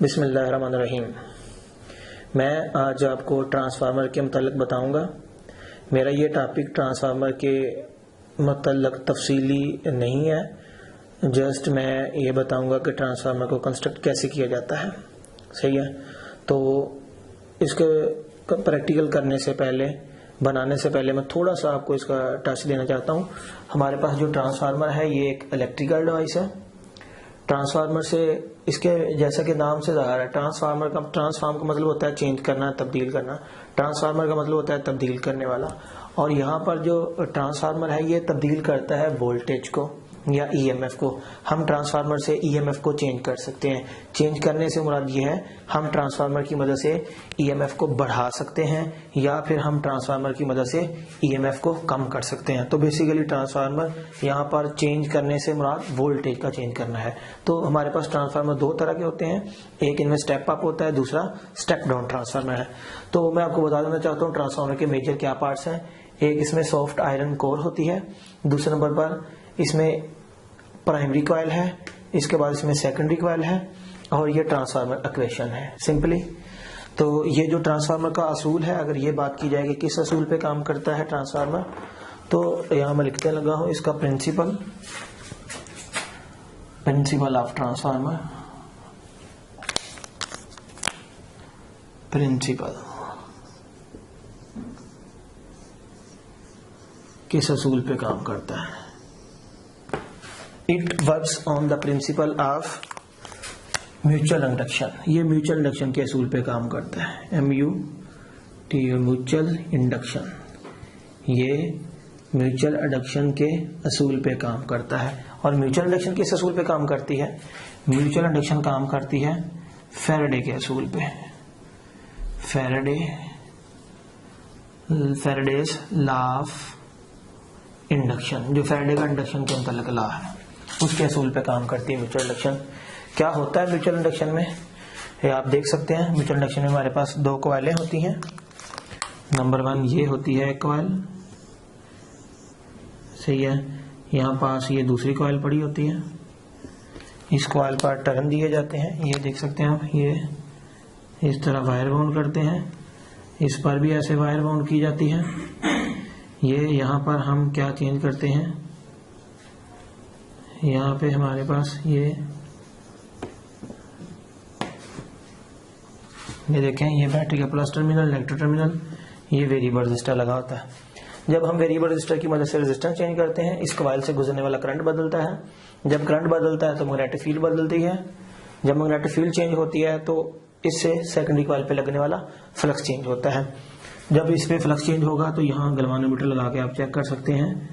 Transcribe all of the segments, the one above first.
बिस्मिल्लाहिर्रहमानिर्रहीम। मैं आज आपको ट्रांसफार्मर के मतलब बताऊंगा। मेरा ये टॉपिक ट्रांसफार्मर के मतलब तफसीली नहीं है, जस्ट मैं ये बताऊंगा कि ट्रांसफार्मर को कंस्ट्रक्ट कैसे किया जाता है। सही है, तो इसके प्रैक्टिकल करने से पहले, बनाने से पहले मैं थोड़ा सा आपको इसका टच देना चाहता हूँ। हमारे पास जो ट्रांसफार्मर है ये एक इलेक्ट्रिकल डिवाइस है। ट्रांसफार्मर से इसके जैसा कि नाम से ज़ाहिर है, ट्रांसफार्म का मतलब होता है चेंज करना, तब्दील करना। ट्रांसफार्मर का मतलब होता है तब्दील करने वाला। और यहाँ पर जो ट्रांसफार्मर है ये तब्दील करता है वोल्टेज को या ईएमएफ को। हम ट्रांसफार्मर से ईएमएफ को चेंज कर सकते हैं। चेंज करने से मुराद ये है हम ट्रांसफार्मर की मदद से ईएमएफ को बढ़ा सकते हैं या फिर हम ट्रांसफार्मर की मदद से ईएमएफ को कम कर सकते हैं। तो बेसिकली ट्रांसफार्मर यहाँ पर चेंज करने से मुराद वोल्टेज का चेंज करना है। तो हमारे पास ट्रांसफार्मर दो तरह के होते हैं, एक इनमें स्टेप अप होता है, दूसरा स्टेप डाउन ट्रांसफार्मर है। तो मैं आपको बता देना चाहता हूँ ट्रांसफार्मर के मेजर क्या पार्ट्स हैं। एक इसमें सॉफ्ट आयरन कोर होती है, दूसरे नंबर पर इसमें प्राइमरी कॉइल है, इसके बाद इसमें सेकेंडरी कॉइल है और ये ट्रांसफार्मर इक्वेशन है सिंपली। तो ये जो ट्रांसफार्मर का असूल है, अगर ये बात की जाए कि किस असूल पे काम करता है ट्रांसफार्मर, तो यहाँ मैं लिखते लगा हूं इसका प्रिंसिपल ऑफ ट्रांसफार्मर। प्रिंसिपल किस असूल पे काम करता है? It works on the principle of mutual induction. ये म्यूचुअल इंडक्शन के असूल पे काम करता है। MUTU म्यूचुअल इंडक्शन, ये म्यूचुअल इंडक्शन के असूल पे काम करता है। और म्यूचुअल इंडक्शन किस असूल पे काम करती है? म्यूचुअल इंडक्शन काम करती है फैराडे के असूल पे। फैराडेज लॉ ऑफ इंडक्शन, जो फैराडे का इंडक्शन के अंतर्गत लॉ है, उसके असूल पे काम करती है म्यूचुअल इंडक्शन। क्या होता है म्यूचुअल इंडक्शन में, ये आप देख सकते हैं। म्यूचुअल इंडक्शन में हमारे पास दो कॉइलें होती हैं। नंबर 1 ये होती है एक कॉइल, सही है। यहाँ पास ये दूसरी कॉइल पड़ी होती है। इस कॉइल पर टर्न दिए जाते हैं, ये देख सकते हैं आप। ये इस तरह वायर बाउंड करते हैं, इस पर भी ऐसे वायर बाउंड की जाती है। ये यहाँ पर हम क्या चेंज करते हैं, यहाँ पे हमारे पास ये देखें, ये बैटरी का प्लस टर्मिनल, इलेक्ट्रो टर्मिनल, ये वेरिएबल रेजिस्टर लगा होता है। जब हम वेरिएबल रेजिस्टर की मदद से रेजिस्टेंस चेंज करते हैं, इस कॉइल से गुजरने वाला करंट बदलता है। जब करंट बदलता है तो मैग्नेटिक फील्ड बदलती है। जब मैग्नेटिक फील्ड चेंज होती है तो इससे सेकेंडरी कॉइल पे लगने वाला फ्लक्स चेंज होता है। जब इस पे फ्लक्स चेंज होगा तो यहाँ गैल्वानोमीटर लगा के आप चेक कर सकते हैं।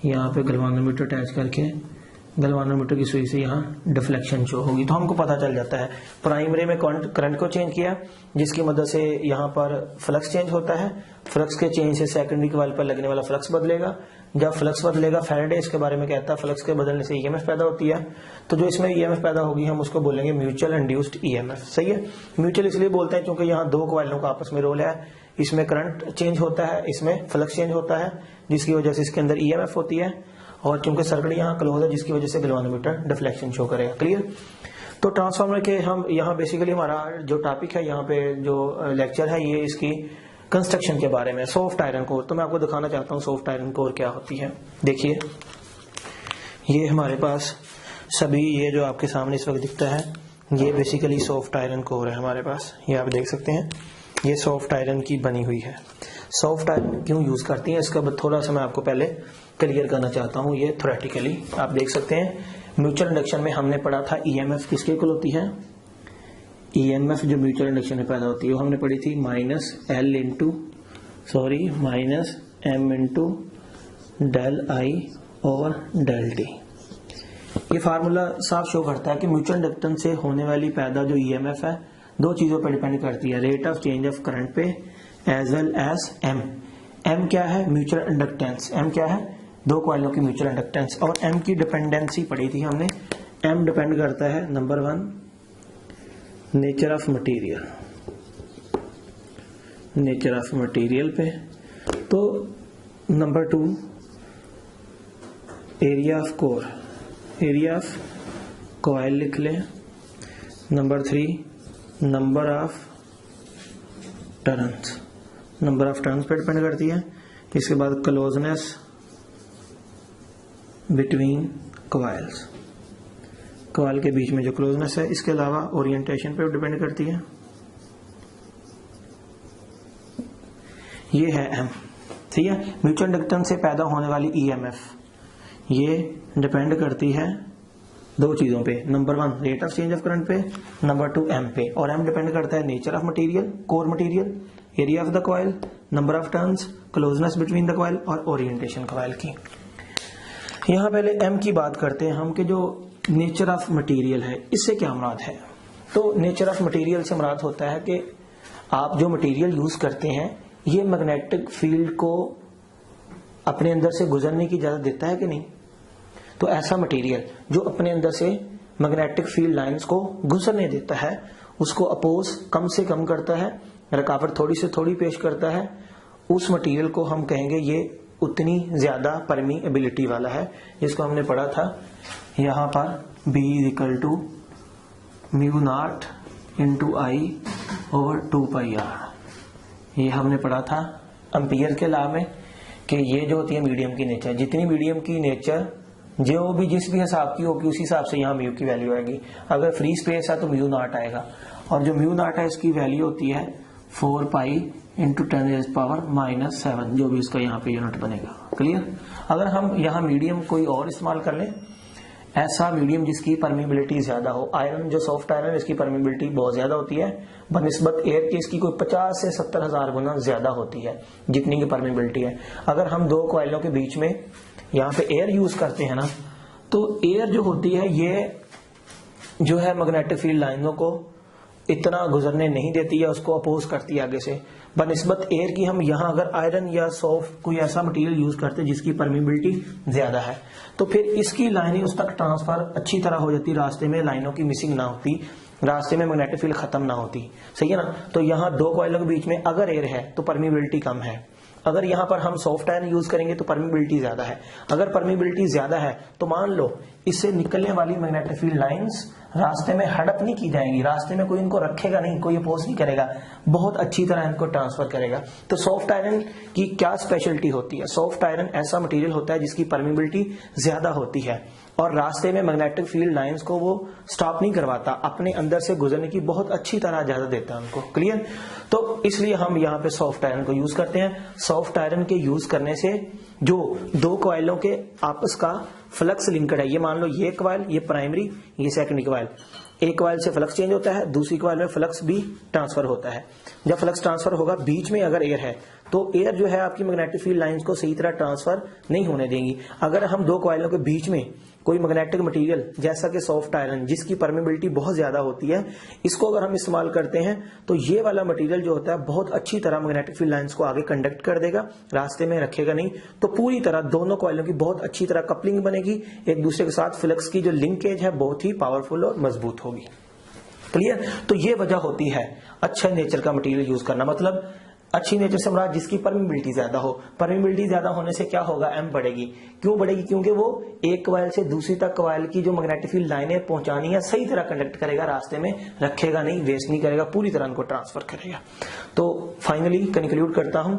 यहाँ पे गैल्वानोमीटर अटैच करके गैल्वानोमीटर की सुई से यहाँ डिफ्लेक्शन शो होगी, तो हमको पता चल जाता है प्राइमरी में करंट को चेंज किया, जिसकी मदद से यहाँ पर फ्लक्स चेंज होता है। फ्लक्स के चेंज से सेकेंडरी कॉइल पर लगने वाला फ्लक्स बदलेगा। जब फ्लक्स बदलेगा, फैराडे इसके बारे में कहता है फ्लक्स के बदलने से ईएमएफ पैदा होती है। तो जो इसमें ईएमएफ पैदा होगी हम उसको बोलेंगे म्यूचुअल इंड्यूस्ड ईएमएफ। सही है, म्यूचुअल इसलिए बोलते हैं क्योंकि यहाँ दो कॉइलों का आपस में रोल है। इसमें करंट चेंज होता है, इसमें फ्लक्स चेंज होता है, जिसकी वजह से इसके अंदर ईएमएफ होती है। और क्योंकि सर्किट यहाँ क्लोज है, जिसकी वजह से गैल्वानोमीटर डिफ्लेक्शन शो करेगा। क्लियर? तो ट्रांसफार्मर के हम यहाँ बेसिकली हमारा जो टॉपिक है, यहाँ पे जो लेक्चर है ये इसकी कंस्ट्रक्शन के बारे में, सॉफ्ट आयरन कोर। तो मैं आपको दिखाना चाहता हूँ सॉफ्ट आयरन कोर क्या होती है। देखिए, ये हमारे पास सभी, ये जो आपके सामने इस वक्त दिखता है, ये बेसिकली सॉफ्ट आयरन कोर है हमारे पास। ये आप देख सकते हैं, ये सॉफ्ट आयरन की बनी हुई है। सॉफ्ट आयरन क्यों यूज करती है, इसका थोड़ा सा मैं आपको पहले क्लियर करना चाहता हूँ। ये थ्योरेटिकली आप देख सकते हैं, म्यूचुअल इंडक्शन में हमने पढ़ा था ईएमएफ किसके इक्वल होती है। ईएमएफ जो म्यूचुअल इंडक्शन में पैदा होती है वो हमने पढ़ी थी minus M into del I और डेल टी। ये फार्मूला साफ शो करता है कि म्यूचुअल इंडक्टेंस से होने वाली पैदा जो ईएमएफ है दो चीजों पर डिपेंड करती है, rate of change of current पे एज वेल एज एम क्या है, म्यूचुअल इंडक्टेंस। एम क्या है, दो कॉइलों की म्यूचुअल इंडक्टेंस। और एम की डिपेंडेंसी पढ़ी थी हमने। एम डिपेंड करता है नंबर 1 नेचर ऑफ मटेरियल पे, तो number 2 area of core, area of coil लिख लें। Number 3 number of turns, number of turns पे डिपेंड करती है। इसके बाद क्लोजनेस बिटवीन कॉइल्स, कॉइल के बीच में जो क्लोजनेस है। इसके अलावा ओरिएंटेशन पे डिपेंड करती है। ये है एम, ठीक है। म्यूचुअल इंडक्टेंस से पैदा होने वाली ईएमएफ ये डिपेंड करती है दो चीजों पे, number 1 rate of change of current पे, नंबर 2 एम पे। और एम डिपेंड करता है nature of material, core material, area of the coil, number of turns, closeness between the coil और ओरिएंटेशन कॉइल की। यहां पहले एम की बात करते हैं हम कि जो नेचर ऑफ मटेरियल है इससे क्या मुराद है। तो नेचर ऑफ मटेरियल से मुराद होता है कि आप जो मटेरियल यूज करते हैं ये मैग्नेटिक फील्ड को अपने अंदर से गुजरने की इजाजत देता है कि नहीं। तो ऐसा मटेरियल जो अपने अंदर से मैग्नेटिक फील्ड लाइंस को गुजरने देता है उसको अपोज कम से कम करता है, रुकावट थोड़ी से थोड़ी पेश करता है, उस मटेरियल को हम कहेंगे ये उतनी ज्यादा परमीएबिलिटी वाला है, जिसको हमने पढ़ा था यहां पर B = μ0 × I/2πr। ये हमने पढ़ा था एम्पियर के लॉ में कि ये जो होती है मीडियम की नेचर, जितनी मीडियम की नेचर जो भी जिस भी हिसाब की होगी उसी हिसाब से यहाँ म्यू की वैल्यू आएगी। अगर फ्री स्पेस है तो μ0 आएगा, और जो μ0 है इसकी वैल्यू होती है 4π × 10⁻⁻7, जो भी इसका यहाँ पे यूनिट बनेगा। क्लियर। अगर हम यहाँ मीडियम कोई और इस्तेमाल कर लें, ऐसा मीडियम जिसकी परमिबिलिटी ज्यादा हो, आयरन जो सॉफ्ट आयरन इसकी परमिबिलिटी बहुत ज्यादा होती है बनिस्बत एयर के, इसकी कोई 50 से 70 हजार गुना ज्यादा होती है जितनी की परमिबिलिटी है। अगर हम दो कॉइलों के बीच में यहाँ पे एयर यूज करते हैं ना, तो एयर जो होती है ये जो है मैग्नेटिक फील्ड लाइनों को इतना गुजरने नहीं देती है, उसको अपोज करती है आगे से बनिस्बत एयर की। हम यहाँ अगर आयरन या सॉफ्ट कोई ऐसा मटेरियल यूज करते हैं जिसकी परमिबिलिटी ज्यादा है, तो फिर इसकी लाइनें उस तक ट्रांसफर अच्छी तरह हो जाती, रास्ते में लाइनों की मिसिंग ना होती, रास्ते में मैग्नेटिक फील्ड खत्म ना होती। सही है ना। तो यहाँ दो कॉइलों के बीच में अगर एयर है तो परमिबिलिटी कम है, अगर यहाँ पर हम सॉफ्ट आयरन यूज करेंगे तो परमिबिलिटी ज्यादा है। अगर परमिबिलिटी ज्यादा है तो मान लो इससे निकलने वाली मैग्नेटिक फील्ड लाइंस रास्ते में हड़प नहीं की जाएंगी, रास्ते में कोई इनको रखेगा नहीं, कोई अपोज नहीं करेगा, बहुत अच्छी तरह इनको ट्रांसफर करेगा। तो सॉफ्ट आयरन की क्या स्पेशलिटी होती है, सॉफ्ट आयरन ऐसा मटेरियल होता है जिसकी परमिबिलिटी ज्यादा होती है और रास्ते में मैग्नेटिक फील्ड लाइंस को वो स्टॉप नहीं करवाता, अपने अंदर से गुजरने की बहुत अच्छी तरह इजाजत देता है उनको। क्लियर। तो इसलिए हम यहाँ पे सॉफ्ट आयरन को यूज करते हैं। सॉफ्ट आयरन के यूज करने से जो दो कॉइलों के आपस का फ्लक्स लिंकड है, ये मान लो ये कॉइल, ये प्राइमरी, ये सेकेंडरी कॉइल, एक कॉइल से फ्लक्स चेंज होता है, दूसरी कॉइल में फ्लक्स भी ट्रांसफर होता है। जब फ्लक्स ट्रांसफर होगा बीच में अगर एयर है तो एयर जो है आपकी मैग्नेटिक फील्ड लाइंस को सही तरह ट्रांसफर नहीं होने देंगी। अगर हम दो कॉइलों के बीच में कोई मैग्नेटिक मटेरियल जैसा कि सॉफ्ट आयरन जिसकी परमिबिलिटी बहुत ज्यादा होती है, इसको अगर हम इस्तेमाल करते हैं तो ये वाला मटेरियल जो होता है बहुत अच्छी तरह मैग्नेटिक फील्ड लाइंस को आगे कंडक्ट कर देगा, रास्ते में रखेगा नहीं। तो पूरी तरह दोनों कॉइलों की बहुत अच्छी तरह कपलिंग बनेगी, एक दूसरे के साथ फ्लक्स की जो लिंकेज है बहुत ही पावरफुल और मजबूत होगी। क्लियर। तो ये वजह होती है अच्छा नेचर का मटेरियल यूज करना, मतलब अच्छी नेचर से मुराद जिसकी परमिबिलिटी ज्यादा हो। परमिबिलिटी ज्यादा होने से क्या होगा, एम बढ़ेगी। क्यों बढ़ेगी, क्योंकि वो एक कॉइल से दूसरी तक कॉइल की जो मैग्नेटिक फील्ड लाइनें पहुंचानी है सही तरह कंडक्ट करेगा, रास्ते में रखेगा नहीं, वेस्ट नहीं करेगा, पूरी तरह उनको ट्रांसफर करेगा। तो फाइनली कंक्लूड करता हूं,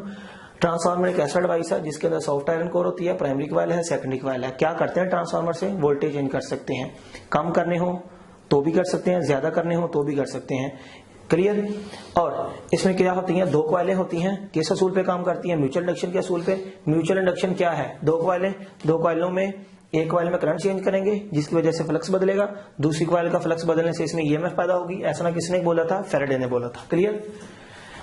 ट्रांसफार्मर एक ऐसा डिवाइस है जिसके अंदर सॉफ्ट आयरन कोर होती है, प्राइमरी कॉइल है, सेकेंडरी कॉइल है। क्या करते हैं ट्रांसफार्मर से, वोल्टेज चेंज कर सकते हैं, कम करने हो तो भी कर सकते हैं, ज्यादा करने हो तो भी कर सकते हैं। क्लियर। और इसमें क्या होती हैं, दो कॉइलें होती हैं, किस असूल पे काम करती हैं, म्यूचुअल इंडक्शन के असूल पे। म्यूचुअल इंडक्शन क्या है, दो कॉइलें, दो कॉइलों में एक कॉइल में करंट चेंज करेंगे जिसकी वजह से फ्लक्स बदलेगा, दूसरी कॉइल का फ्लक्स बदलने से इसमें ईएमएफ पैदा होगी। ऐसा ना किसने बोला था, फैराडे ने बोला था। क्लियर।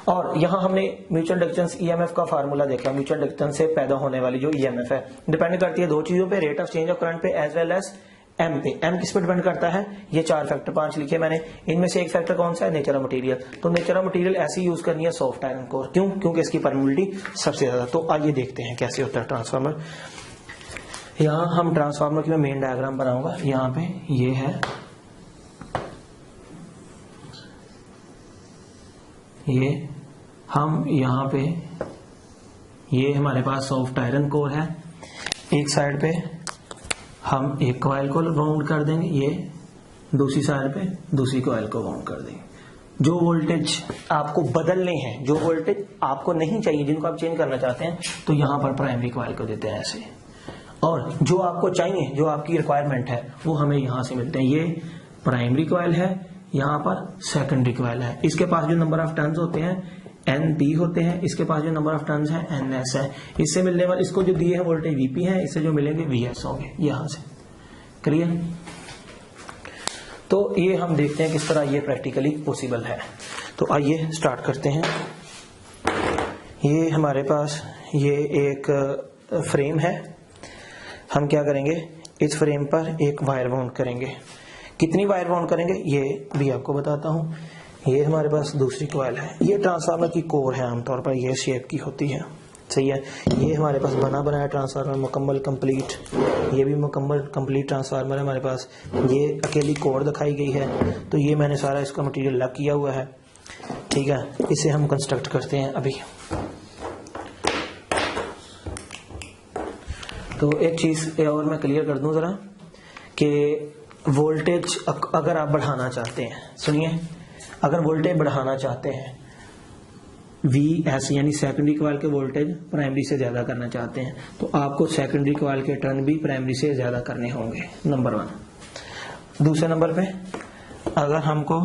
और यहां हमने म्यूचुअल इंडक्टेंस ईएमएफ का फार्मूला देखा। म्यूचुअल इंडक्टेंस से पैदा होने वाली जो ईएमएफ है डिपेंड करती है दो चीजों पे, rate of change of current पे एज वेल एज एम पे। एम किस पे डिपेंड करता है, ये चार फैक्टर 5 लिखे मैंने, इनमें से एक फैक्टर कौन सा है, नेचर ऑफ मटेरियल। तो नेचर ऑफ मटेरियल ऐसी यूज करनी है सॉफ्ट आयरन कोर, क्यों, क्योंकि इसकी परमिबिलिटी सबसे ज्यादा। तो आइए देखते हैं कैसे होता है ट्रांसफार्मर। यहाँ हम ट्रांसफार्मर की मैं मेन डायग्राम बनाऊंगा। यहाँ पे ये है, ये हम यहाँ पे, ये हमारे पास सॉफ्ट आयरन कोर है, एक साइड पे हम एक कॉइल को बाउंड कर देंगे, ये दूसरी साइड पे दूसरी कॉइल को बाउंड कर देंगे। जो वोल्टेज आपको बदलने हैं, जो वोल्टेज आपको नहीं चाहिए, जिनको आप चेंज करना चाहते हैं, तो यहां पर प्राइमरी कॉइल को देते हैं ऐसे, और जो आपको चाहिए, जो आपकी रिक्वायरमेंट है, वो हमें यहां से मिलते हैं। ये प्राइमरी कॉइल है, यहां पर सेकेंडरी कॉइल है। इसके पास जो नंबर ऑफ टर्न्स होते हैं NP होते हैं, इसके पास जो नंबर ऑफ टर्न्स है NS है। इससे मिलने वाले, इसको जो दिए हैं वोल्टेज VP है, इससे जो मिलेंगे VS होंगे यहां से। क्लियर? तो ये हम देखते हैं किस तरह ये प्रैक्टिकली पॉसिबल है। तो आइए स्टार्ट करते हैं। ये हमारे पास ये एक फ्रेम है। हम क्या करेंगे, इस फ्रेम पर एक वायर बाउंड करेंगे। कितनी वायर बाउंड करेंगे ये भी आपको बताता हूँ। ये हमारे पास दूसरी कॉइल है। ये ट्रांसफार्मर की कोर है, आमतौर पर ये शेप की होती है, सही है। ये हमारे पास बना बनाया ट्रांसफार्मर, मुकम्मल कंप्लीट। ये भी मुकम्मल कंप्लीट ट्रांसफार्मर है हमारे पास। ये अकेली कोर दिखाई गई है, तो ये मैंने सारा इसका मटेरियल लग किया हुआ है, ठीक है। इसे हम कंस्ट्रक्ट करते हैं अभी। तो एक चीज और मैं क्लियर कर दूं जरा, कि वोल्टेज अगर आप बढ़ाना चाहते हैं, सुनिए, अगर वोल्टेज बढ़ाना चाहते हैं, VS यानी सेकेंडरी कॉइल के वोल्टेज प्राइमरी से ज्यादा करना चाहते हैं, तो आपको सेकेंडरी कॉइल के टर्न भी प्राइमरी से ज्यादा करने होंगे, नंबर 1। दूसरे नंबर पे, अगर हमको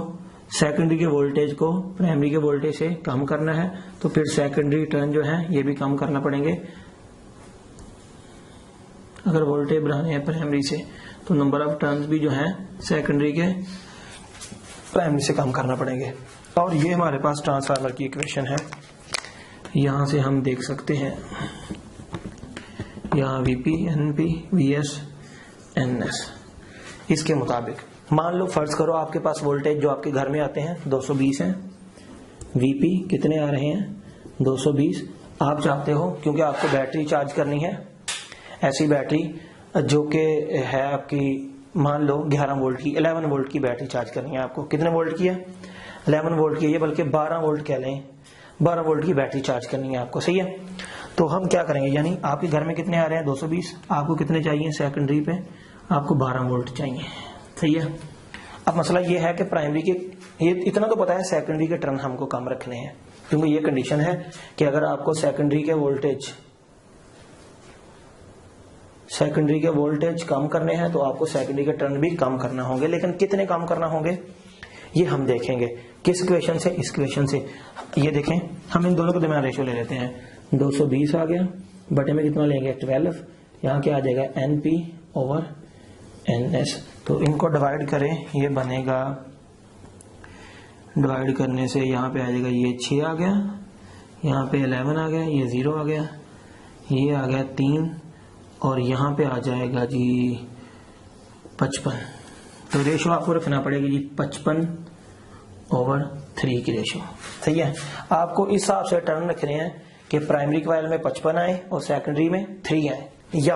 सेकेंडरी के वोल्टेज को प्राइमरी के वोल्टेज से कम करना है, तो फिर सेकेंडरी टर्न जो है ये भी कम करना पड़ेंगे। अगर वोल्टेज बढ़ाने हैं प्राइमरी से, तो नंबर ऑफ टर्न्स भी जो है सेकेंडरी के प्राइमरी से कम करना पड़ेंगे। और ये हमारे पास ट्रांसफार्मर की इक्वेशन है, यहां से हम देख सकते हैं, यहाँ VP NP VS NS। इसके मुताबिक मान लो, फर्ज करो आपके पास वोल्टेज जो आपके घर में आते हैं 220 है, VP कितने आ रहे हैं 220। आप चाहते हो, क्योंकि आपको बैटरी चार्ज करनी है, ऐसी बैटरी जो कि है आपकी, मान लो 11 वोल्ट की, 11 वोल्ट की बैटरी चार्ज करनी है आपको। कितने वोल्ट की है? 11 वोल्ट की है, बल्कि 12 वोल्ट कह लें, 12 वोल्ट की बैटरी चार्ज करनी है आपको, सही है। तो हम क्या करेंगे, यानी आपके घर में कितने आ रहे हैं 220, आपको कितने चाहिए सेकेंडरी पे, आपको 12 वोल्ट चाहिए, सही है। अब मसला ये है कि प्राइमरी के, ये इतना तो पता है सेकेंडरी के टर्न हमको कम रखने हैं, क्योंकि ये कंडीशन है कि अगर आपको सेकेंडरी के वोल्टेज कम करने हैं, तो आपको सेकेंडरी के टर्न भी कम करना होंगे। लेकिन कितने कम करना होंगे ये हम देखेंगे। किस इक्वेशन से? इस इक्वेशन से। ये देखें, हम इन दोनों के दरमियान रेशियो ले लेते हैं। 220 आ गया, बटे में कितना लेंगे 12, यहाँ क्या आ जाएगा NP ओवर NS। तो इनको डिवाइड करें, ये बनेगा, डिवाइड करने से यहाँ पे आ जाएगा, ये 6 आ गया, यहाँ पे 11 आ गया, ये 0 आ गया, ये आ गया 3, और यहाँ पे आ जाएगा जी 55। तो रेशो आपको रखना पड़ेगा जी 55/3 की रेशो, सही है। आपको इस हिसाब से टर्न रखने हैं कि प्राइमरी कॉइल में 55 आए और सेकेंडरी में 3 आए, या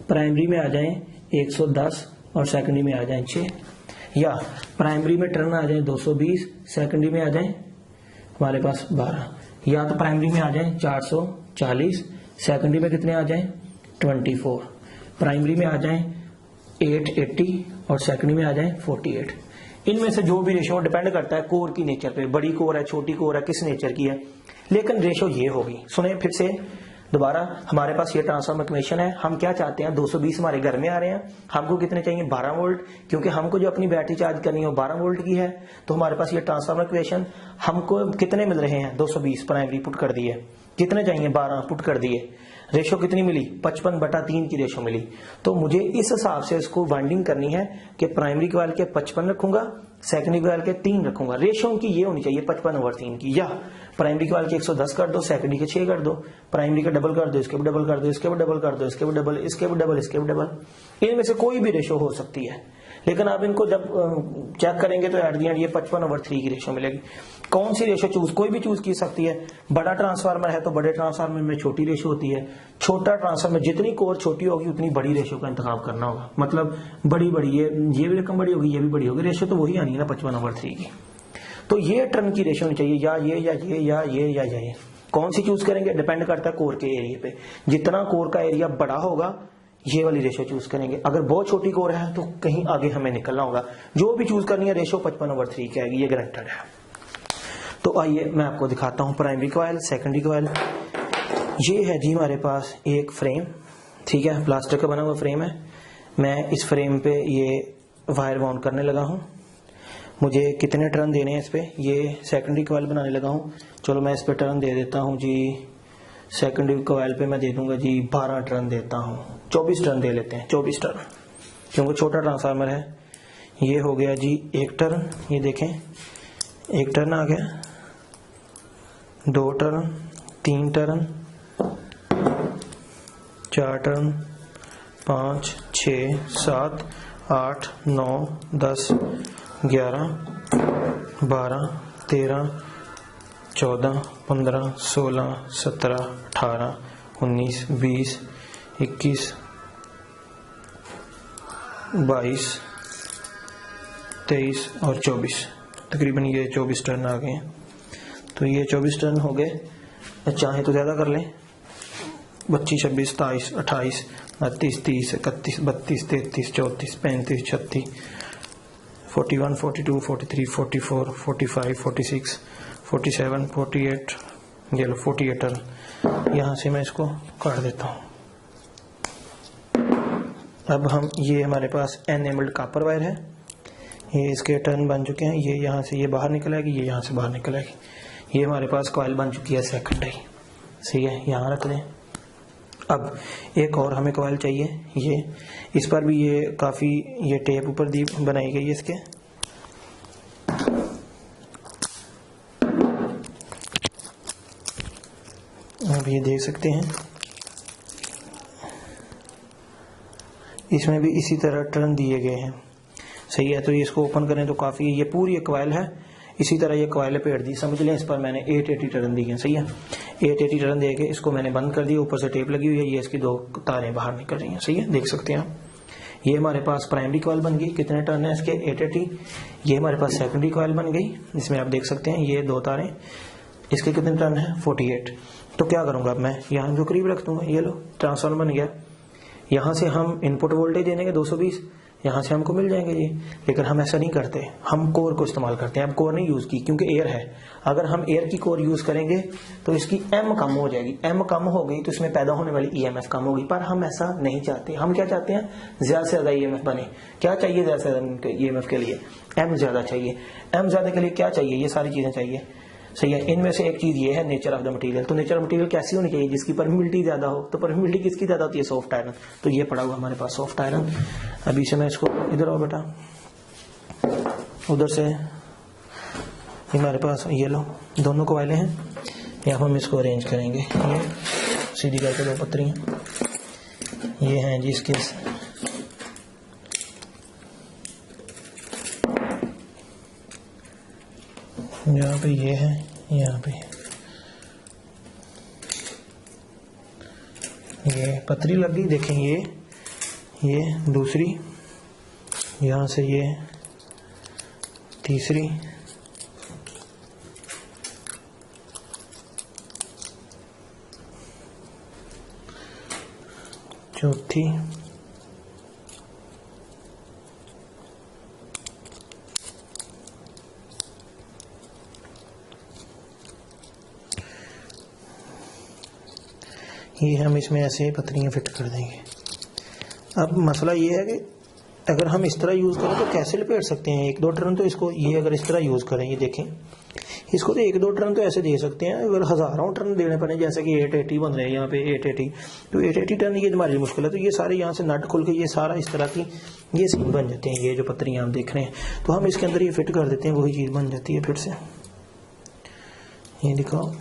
प्राइमरी में आ जाए 110 और सेकेंडरी में आ जाए 6, या प्राइमरी में टर्न आ जाए 220, सेकेंडरी में आ जाए हमारे पास 12, या तो प्राइमरी में आ जाए 440, सेकेंडरी में कितने आ जाए 24, प्राइमरी में आ जाए 880 और सेकेंडरी में आ जाए 48। इनमें से जो भी रेशो डिपेंड करता है कोर की नेचर पे, बड़ी कोर है, छोटी कोर है, किस नेचर की है, लेकिन रेशो ये होगी। सुने फिर से दोबारा, हमारे पास ये ट्रांसफार्मर इक्वेशन है। हम क्या चाहते हैं, 220 हमारे घर में आ रहे हैं, हमको कितने चाहिए 12 वोल्ट, क्योंकि हमको जो अपनी बैटरी चार्ज करनी है वो 12 वोल्ट की है। तो हमारे पास ये ट्रांसफार्मर इक्वेशन, हमको कितने मिल रहे हैं 220 प्राइमरी पुट कर दिए, कितने चाहिए 12 पुट कर दिए, रेशो कितनी मिली 55/3 की रेशो मिली। तो मुझे इस हिसाब से इसको बाइंडिंग करनी है कि प्राइमरी कॉइल के 55 रखूंगा, सेकेंडरी कॉइल के 3 रखूंगा। रेशो की ये होनी चाहिए 55/3 की, या प्राइमरी कॉइल के 110 कर दो, सेकेंडरी के 6 कर दो, प्राइमरी का डबल कर दो, इसके भी डबल कर दो, इसके भी डबल कर दो, इसके भी डबल, इसके भी डबल, इसके भी डबल। इनमें से कोई भी रेशो हो सकती है, लेकिन आप इनको जब चेक करेंगे तो एट द एंड ये 55/3 की रेशो मिलेगी। कौन सी रेशो चूज, कोई भी चूज की सकती है। बड़ा ट्रांसफार्मर है तो बड़े ट्रांसफार्मर में छोटी रेशो होती है, छोटा ट्रांसफार्मर जितनी कोर छोटी होगी उतनी बड़ी रेशो का इंतखाब करना होगा। मतलब बड़ी बड़ी, ये भी रकम बड़ी होगी, ये भी बड़ी होगी, रेशो तो वही आनी है ना 55/3 की। तो ये टर्न की रेशो होनी चाहिए, या ये, या ये, या ये, या ये। कौन सी चूज करेंगे डिपेंड करता है कोर के एरिया पे। जितना कोर का एरिया बड़ा होगा ये वाली रेशो चूज करेंगे। अगर बहुत छोटी कोर है तो कहीं आगे हमें निकलना होगा। जो भी चूज करनी है रेशो 55/3 की आएगी, ये गारंटेड है। तो आइए मैं आपको दिखाता हूँ प्राइमरी कॉइल, सेकेंडरी कॉइल। ये है जी हमारे पास एक फ्रेम, ठीक है, प्लास्टिक का बना हुआ फ्रेम है। मैं इस फ्रेम पे ये वायर बाउंड करने लगा हूँ। मुझे कितने टर्न देने हैं इस पे, ये सेकेंडरी कॉइल बनाने लगा हूँ। चलो मैं इस पे टर्न दे देता हूँ जी, सेकेंडरी कॉइल पे मैं दे दूंगा जी 12 टर्न देता हूँ, 24 टर्न दे लेते हैं, 24 टर्न, क्योंकि छोटा ट्रांसफार्मर है। ये हो गया जी एक टर्न, ये देखें एक टर्न आ गया, 2 टर्न, 3 टर्न, 4 टर्न, 5, 6, 7, 8, 9, 10, 11, 12, 13, 14, 15, 16, 17, 18, 19, 20, 21, 22, 23 और 24, तकरीबन ये 24 टर्न आ गए हैं। तो ये 24 टर्न हो गए, चाहे तो ज़्यादा कर लें, 25, 26, 27, 28, 29, 30, 31, 32, 33, 34, 35, 36, 41, 42, 43, 44, 45, 46, 47, 48, ये लो 48 टर्न। यहाँ से मैं इसको काट देता हूँ। अब हम, ये हमारे पास एनेमल्ड कॉपर वायर है, ये इसके टर्न बन चुके हैं। ये यहाँ से ये बाहर निकल आएगी, ये यहाँ से बाहर निकल आएगी। ये हमारे पास कॉइल बन चुकी है सेकेंडरी, सही है, यहाँ रख दें। अब एक और हमें कॉइल चाहिए, ये इस पर भी ये काफ़ी ये टेप ऊपर दी बनाई गई है इसके। अब ये देख सकते हैं, इसमें भी इसी तरह टर्न दिए गए हैं, सही है। तो ये इसको ओपन करें तो काफ़ी, ये पूरी एक कॉइल है, इसी तरह ये कॉइल पेड़ दी, समझ लें। इस पर मैंने 880 टर्न दी है, सही है। 880 टर्न दे के इसको मैंने बंद कर दिया, ऊपर से टेप लगी हुई है, ये इसकी 2 तारें बाहर निकल रही हैं, सही है, देख सकते हैं आप। ये हमारे पास प्राइमरी कॉइल बन गई, कितने टर्न है इसके 880। ये हमारे पास सेकेंडरी कॉइल बन गई, इसमें आप देख सकते हैं ये 2 तारें, इसके कितने टर्न है 48। तो क्या करूंगा अब मैं, यहाँ जो करीब रख दूंगा, ये लो ट्रांसफार्मर बन गया। यहाँ से हम इनपुट वोल्टेज देंगे 220, यहाँ से हमको मिल जाएंगे ये। लेकिन हम ऐसा नहीं करते, हम कोर को इस्तेमाल करते हैं। अब कोर नहीं यूज़ की क्योंकि एयर है, अगर हम एयर की कोर यूज़ करेंगे तो इसकी एम कम हो जाएगी, एम कम हो गई तो इसमें पैदा होने वाली ईएमएफ कम होगी। पर हम ऐसा नहीं चाहते, हम क्या चाहते हैं, ज़्यादा से ज़्यादा ईएमएफ बने। क्या चाहिए ज़्यादा से ज़्यादा ईएमएफ के लिए, एम ज़्यादा चाहिए। एम ज़्यादा के लिए क्या चाहिए, ये सारी चीज़ें चाहिए, सही है। इनमें से एक चीज ये है नेचर ऑफ द मटेरियल। तो नेचर ऑफ मटेरियल कैसी होनी चाहिए, जिसकी परमिबिलिटी ज्यादा हो। तो परमिबिलिटी किसकी ज्यादा होती है, सॉफ्ट आयरन। तो ये पड़ा हुआ हमारे पास सॉफ्ट आयरन। अभी से मैं इसको, इधर आओ बेटा, उधर से हमारे पास ये लो दोनों कॉइलें हैं, यहाँ हम इसको अरेंज करेंगे। ये सीधी करके 2 पत्रियां ये हैं जी इसके, यहाँ पे ये है, यहाँ पे ये पतरी लग गई, देखें ये दूसरी, यहाँ से ये तीसरी, चौथी, ये हम इसमें ऐसे पत्रियां फिट कर देंगे। अब मसला ये है कि अगर हम इस तरह यूज़ करें तो कैसे लपेट सकते हैं 1-2 टर्न। तो इसको ये अगर इस तरह यूज़ करें, ये देखें, इसको तो 1-2 टर्न तो ऐसे दे सकते हैं। अगर हज़ारों टर्न देने पड़े, जैसे कि 880 बन रहे हैं यहाँ पे 880, तो 880 टर्न ये हमारी मुश्किल है। तो ये सारे यहाँ से नट खुल के ये सारा इस तरह की ये सीन बन जाते हैं। ये जो पत्रियाँ आप देख रहे हैं, तो हम इसके अंदर ये फिट कर देते हैं, वही चीज़ बन जाती है। फिर से ये दिखाओ,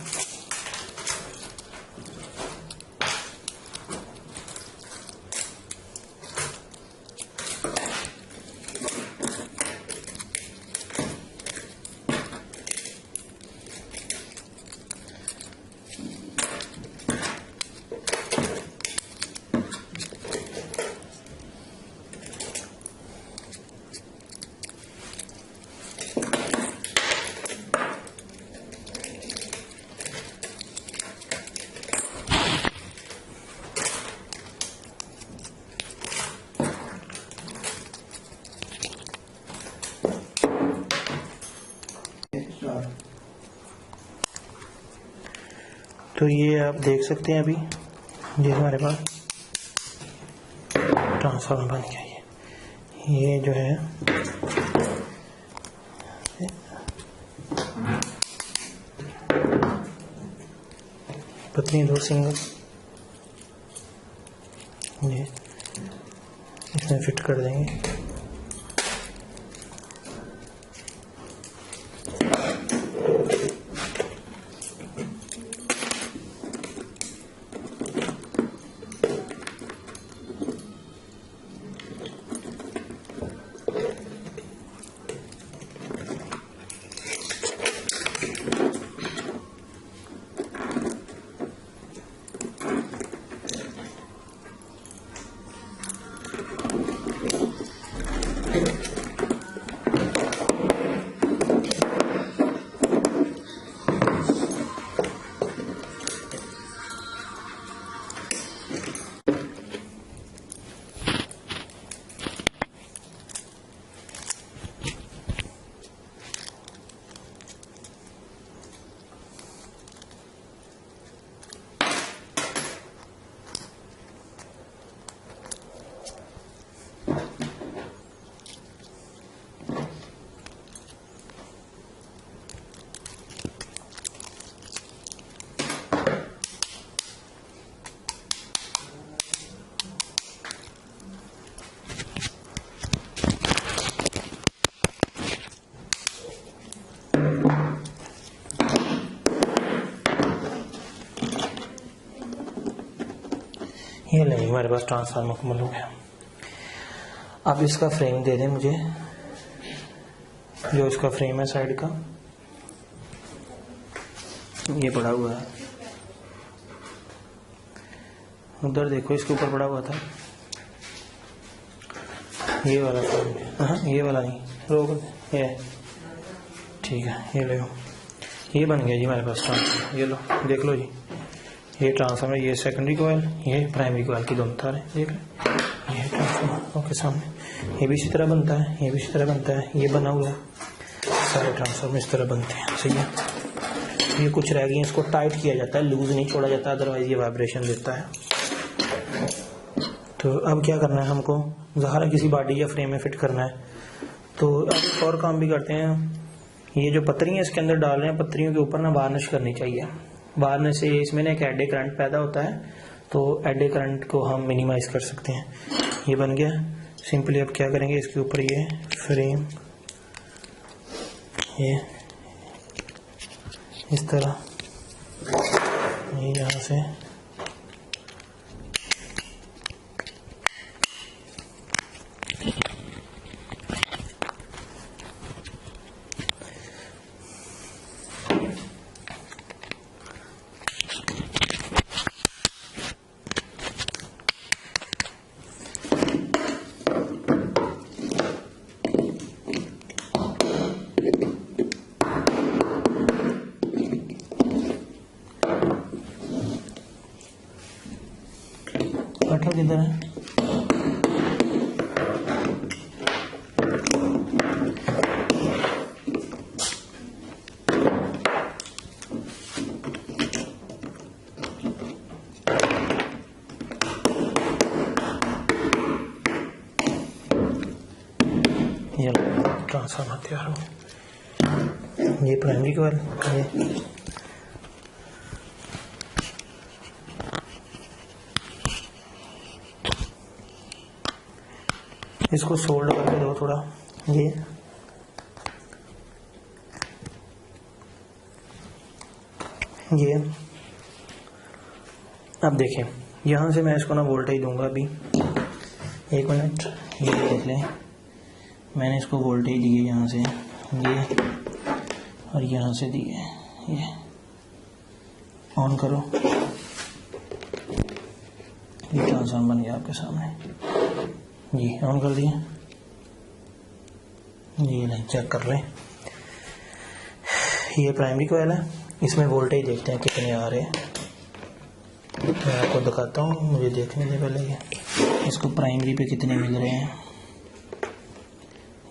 तो ये आप देख सकते हैं अभी ये हमारे पास ट्रांसफार्मर बन गया। ये जो है पतली 2 सिंगल ये इसमें फिट कर देंगे। ये नहीं हमारे पास ट्रांसफार्मर कमल हो गया। अब इसका फ्रेम दे दें मुझे, जो इसका फ्रेम है साइड का ये पड़ा हुआ है। उधर देखो इसके ऊपर पड़ा हुआ था ये वाला फ्रेम। हाँ ये वाला नहीं, रोक ये ठीक है। ये लो, ये बन गया जी हमारे पास ट्रांसफार्मर। ये लो देख लो जी, ये ट्रांसफार्मर, ये सेकेंडरी कोयल, ये प्राइमरी कोयल की दोनों तार है। देख लो ये ट्रांसफार्मर आपके सामने। ये भी इसी तरह बनता है, ये भी इसी तरह बनता है, ये बना हुआ है। सारे ट्रांसफार्मर इस तरह बनते हैं, सही है। ये कुछ रह गई, इसको टाइट किया जाता है, लूज नहीं छोड़ा जाता, अदरवाइज ये वाइब्रेशन देता है। तो अब क्या करना है हमको, ज़ाहिर किसी बॉडी या फ्रेम में फिट करना है। तो अब एक और काम भी करते हैं, ये जो पत्रियाँ इसके अंदर डाल रहे हैं, पत्रियों के ऊपर ना वार्निश करनी चाहिए। वार्निश से इसमें ना एक एडे करंट पैदा होता है, तो एडे करंट को हम मिनिमाइज कर सकते हैं। ये बन गया। सिंपली अब क्या करेंगे, इसके ऊपर ये फ्रेम ये इस तरह ये यहाँ से कटर किधर है? ये ट्रांसफार्मर तैयार हो। ये प्राइमरी कॉइल, ये इसको सोल्ड करके दो थोड़ा। ये अब देखें, यहाँ से मैं इसको ना वोल्टेज दूंगा अभी। एक मिनट, ये देख लें, मैंने इसको वोल्टेज दिए यहाँ से ये, और यहाँ से दिए ये। ऑन करो, ये ट्रांसफार्मर बन गया आपके सामने जी। ऑन कर दिया ये, नहीं चेक कर लें। ये प्राइमरी कोयल है, इसमें वोल्टेज देखते हैं कितने आ रहे हैं। मैं आपको दिखाता हूँ, मुझे देखने दे पहले। ये इसको प्राइमरी पे कितने मिल रहे हैं,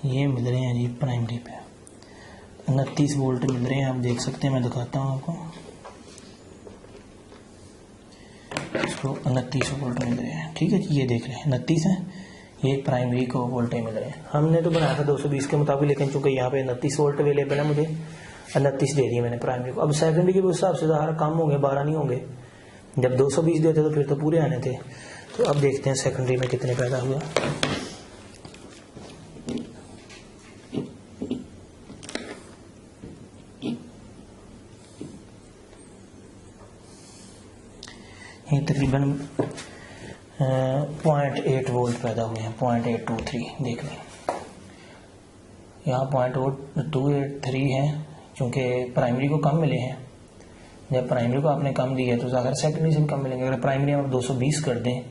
ये मिल रहे हैं जी प्राइमरी पे 29 वोल्ट मिल रहे हैं। आप देख सकते हैं, मैं दिखाता हूँ आपको। 29 वोल्ट मिल रहे हैं। ठीक है जी, ये देख लें 29 है, ये प्राइमरी को वोल्टेज मिल रहे हैं। हमने तो बनाया था 220 के मुताबिक, लेकिन चूंकि यहाँ पे 29 वोल्ट अवेलेबल है, मुझे 29 दे दिए मैंने प्राइमरी को। अब सेकेंडरी के हिसाब से ज़्यादा कम होंगे, 12 नहीं होंगे। जब 220 देते तो फिर तो पूरे आने थे। तो अब देखते हैं सेकेंडरी में कितने पैदा हुआ। ये तकरीबन 0.8 वोल्ट पैदा हुए हैं, 0.823 देख लें। यहाँ 0.283 है, चूँकि प्राइमरी को कम मिले हैं। जब प्राइमरी को आपने कम दी है तो ज़्यादा सेकेंडरी से कम मिलेंगे। अगर प्राइमरी हम 220 कर दें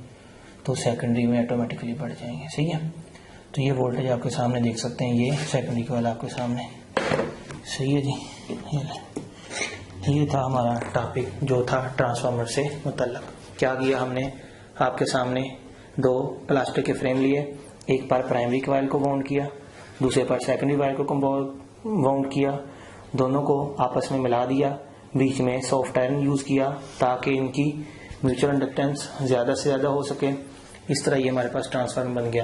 तो सेकेंडरी में ऑटोमेटिकली बढ़ जाएंगे। सही है, तो ये वोल्टेज आपके सामने देख सकते हैं, ये सेकेंडरी का वाला आपके सामने। सही है जी, ये था हमारा टॉपिक जो था ट्रांसफार्मर से मुतल्लक। क्या किया हमने, आपके सामने 2 प्लास्टिक के फ्रेम लिए, एक पर प्राइमरी कॉइल को वाउंड किया, दूसरे पर सेकेंडरी वायर को वाउंड किया, दोनों को आपस में मिला दिया, बीच में सॉफ्ट आयरन यूज़ किया ताकि इनकी म्यूचुअल इंडक्टेंस ज़्यादा से ज़्यादा हो सके। इस तरह ये हमारे पास ट्रांसफार्मर बन गया।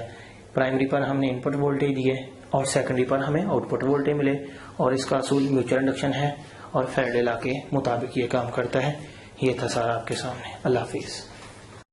प्राइमरी पर हमने इनपुट वोल्टेज दिए और सेकेंडरी पर हमें आउटपुट वोल्टेज मिले, और इसका असूल म्यूचुअल इंडक्शन है और फैराडे लॉ के मुताबिक ये काम करता है। ये था सारा आपके सामने। अल्लाह हाफिज़।